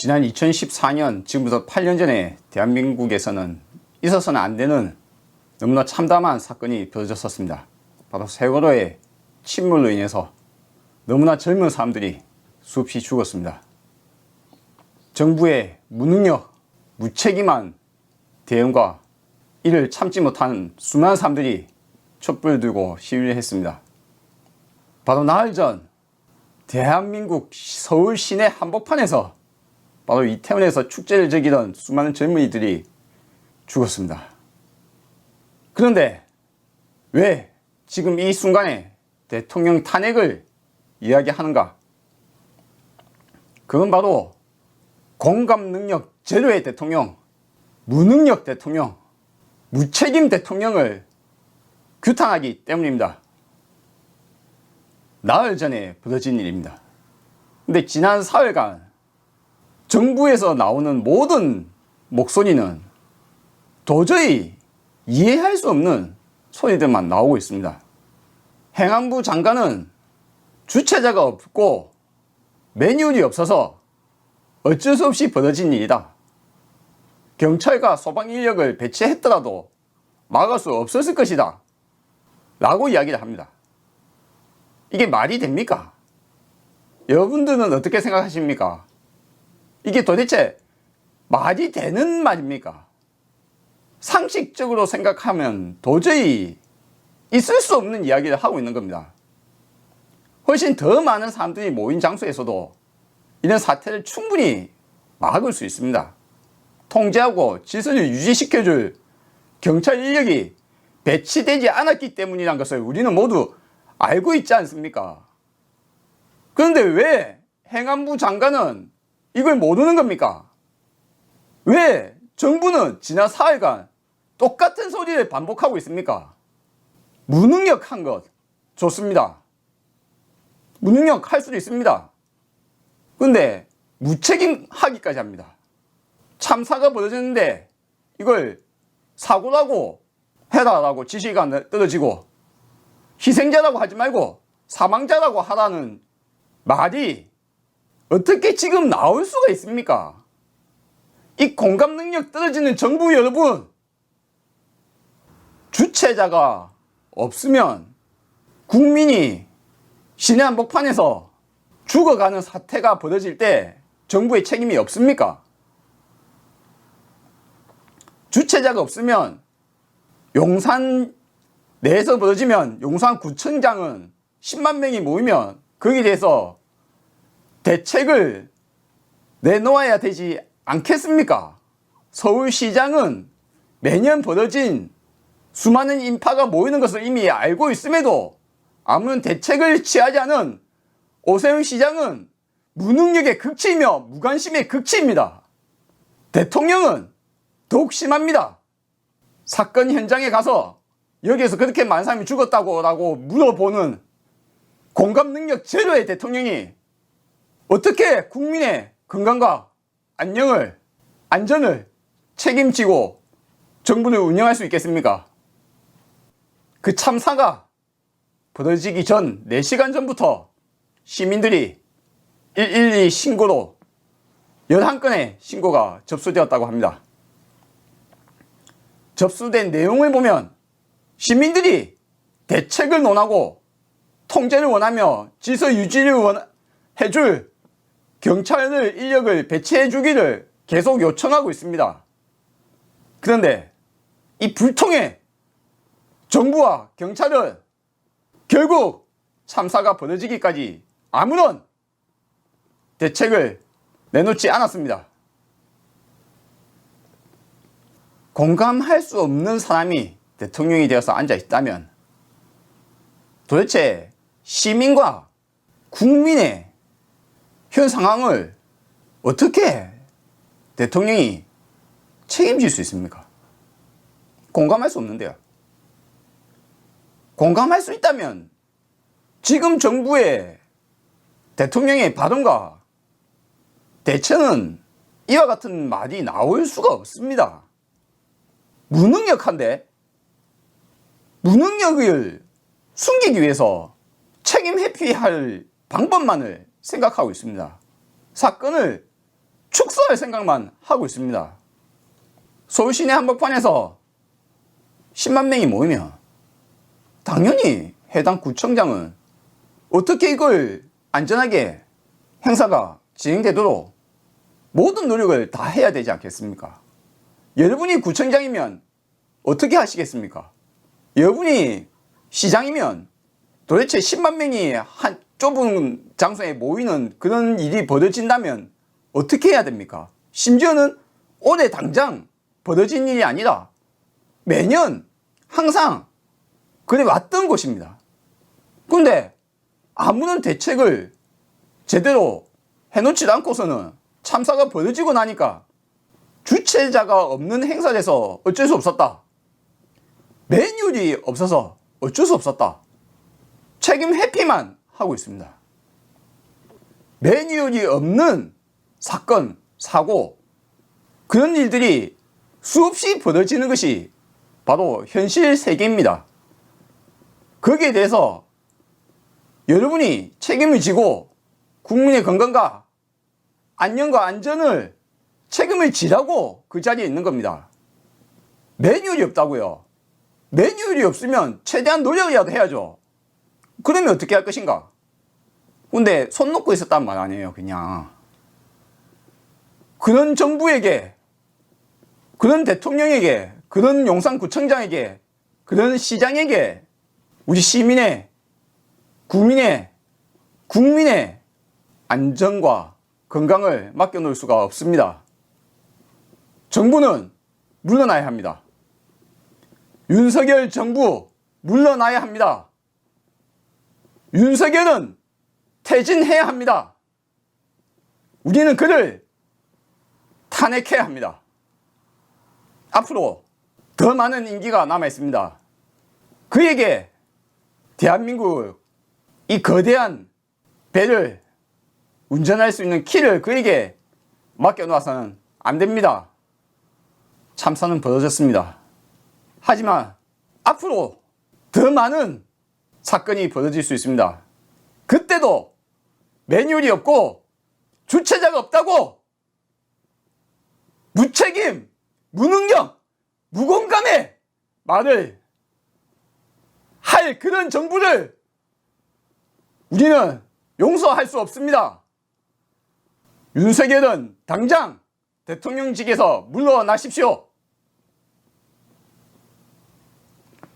지난 2014년 지금부터 8년 전에 대한민국에서는 있어서는 안 되는 너무나 참담한 사건이 벌어졌었습니다. 바로 세월호의 침몰로 인해서 너무나 젊은 사람들이 수없이 죽었습니다. 정부의 무능력, 무책임한 대응과 이를 참지 못한 수많은 사람들이 촛불을 들고 시위를 했습니다. 바로 나흘 전 대한민국 서울 시내 한복판에서 바로 이태원에서 축제를 즐기던 수많은 젊은이들이 죽었습니다. 그런데 왜 지금 이 순간에 대통령 탄핵을 이야기하는가? 그건 바로 공감 능력 제로의 대통령, 무능력 대통령, 무책임 대통령을 규탄하기 때문입니다. 나흘 전에 벌어진 일입니다. 근데 지난 사흘간 정부에서 나오는 모든 목소리는 도저히 이해할 수 없는 소리들만 나오고 있습니다. 행안부 장관은 주최자가 없고 매뉴얼이 없어서 어쩔 수 없이 벌어진 일이다. 경찰과 소방 인력을 배치했더라도 막을 수 없었을 것이다. 라고 이야기를 합니다. 이게 말이 됩니까? 여러분들은 어떻게 생각하십니까? 이게 도대체 말이 되는 말입니까? 상식적으로 생각하면 도저히 있을 수 없는 이야기를 하고 있는 겁니다. 훨씬 더 많은 사람들이 모인 장소에서도 이런 사태를 충분히 막을 수 있습니다. 통제하고 질서를 유지시켜줄 경찰 인력이 배치되지 않았기 때문이라는 것을 우리는 모두 알고 있지 않습니까? 그런데 왜 행안부 장관은 이걸 모르는 겁니까? 왜 정부는 지난 4일간 똑같은 소리를 반복하고 있습니까? 무능력한 것 좋습니다. 무능력할 수도 있습니다. 그런데 무책임하기까지 합니다. 참사가 벌어졌는데 이걸 사고라고 해라라고 지시가 떨어지고 희생자라고 하지 말고 사망자라고 하라는 말이 어떻게 지금 나올 수가 있습니까? 이 공감 능력 떨어지는 정부 여러분, 주체자가 없으면 국민이 시내 한복판에서 죽어가는 사태가 벌어질 때 정부의 책임이 없습니까? 주체자가 없으면 용산 내에서 벌어지면 용산구청장은 10만 명이 모이면 거기에 대해서 대책을 내놓아야 되지 않겠습니까? 서울시장은 매년 벌어진 수많은 인파가 모이는 것을 이미 알고 있음에도 아무런 대책을 취하지 않은 오세훈 시장은 무능력의 극치이며 무관심의 극치입니다. 대통령은 더욱 심합니다. 사건 현장에 가서 여기에서 그렇게 많은 사람이 죽었다고 라고 물어보는 공감 능력 제로의 대통령이 어떻게 국민의 건강과 안전을 책임지고 정부를 운영할 수 있겠습니까? 그 참사가 벌어지기 전 4시간 전부터 시민들이 112 신고로 11건의 신고가 접수되었다고 합니다. 접수된 내용을 보면 시민들이 대책을 논하고 통제를 원하며 질서 유지를 해줄 경찰 인력을 배치해 주기를 계속 요청하고 있습니다. 그런데 이 불통의 정부와 경찰은 결국 참사가 벌어지기까지 아무런 대책을 내놓지 않았습니다. 공감할 수 없는 사람이 대통령이 되어서 앉아 있다면 도대체 시민과 국민의 현 상황을 어떻게 대통령이 책임질 수 있습니까? 공감할 수 없는데요. 공감할 수 있다면 지금 정부의 대통령의 발언과 대처는 이와 같은 말이 나올 수가 없습니다. 무능력한데 무능력을 숨기기 위해서 책임 회피할 방법만을 생각하고 있습니다. 사건을 축소할 생각만 하고 있습니다. 서울 시내 한복판에서 10만 명이 모이면 당연히 해당 구청장은 어떻게 이걸 안전하게 행사가 진행되도록 모든 노력을 다 해야 되지 않겠습니까? 여러분이 구청장이면 어떻게 하시겠습니까? 여러분이 시장이면 도대체 10만 명이 한 좁은 장소에 모이는 그런 일이 벌어진다면 어떻게 해야 됩니까? 심지어는 올해 당장 벌어진 일이 아니라 매년 항상 그래 왔던 것입니다. 그런데 아무런 대책을 제대로 해놓지 않고서는 참사가 벌어지고 나니까 주최자가 없는 행사에서 어쩔 수 없었다. 매뉴얼이 없어서 어쩔 수 없었다. 책임 회피만 하고 있습니다. 매뉴얼이 없는 사건, 사고, 그런 일들이 수없이 벌어지는 것이 바로 현실 세계입니다. 거기에 대해서 여러분이 책임을 지고 국민의 건강과 안녕과 안전을 책임을 지라고 그 자리에 있는 겁니다. 매뉴얼이 없다고요. 매뉴얼이 없으면 최대한 노력이라도 해야죠. 그러면 어떻게 할 것인가? 근데 손 놓고 있었단 말 아니에요. 그냥 그런 정부에게, 그런 대통령에게, 그런 용산구청장에게, 그런 시장에게 우리 시민의, 국민의 안전과 건강을 맡겨놓을 수가 없습니다. 정부는 물러나야 합니다. 윤석열 정부 물러나야 합니다. 윤석열은 퇴진해야 합니다. 우리는 그를 탄핵해야 합니다. 앞으로 더 많은 임기가 남아 있습니다. 그에게 대한민국 이 거대한 배를 운전할 수 있는 키를 그에게 맡겨놓아서는 안 됩니다. 참사는 벌어졌습니다. 하지만 앞으로 더 많은 사건이 벌어질 수 있습니다. 그때도 매뉴얼이 없고 주체자가 없다고 무책임, 무능력, 무공감의 말을 할 그런 정부를 우리는 용서할 수 없습니다. 윤석열은 당장 대통령직에서 물러나십시오.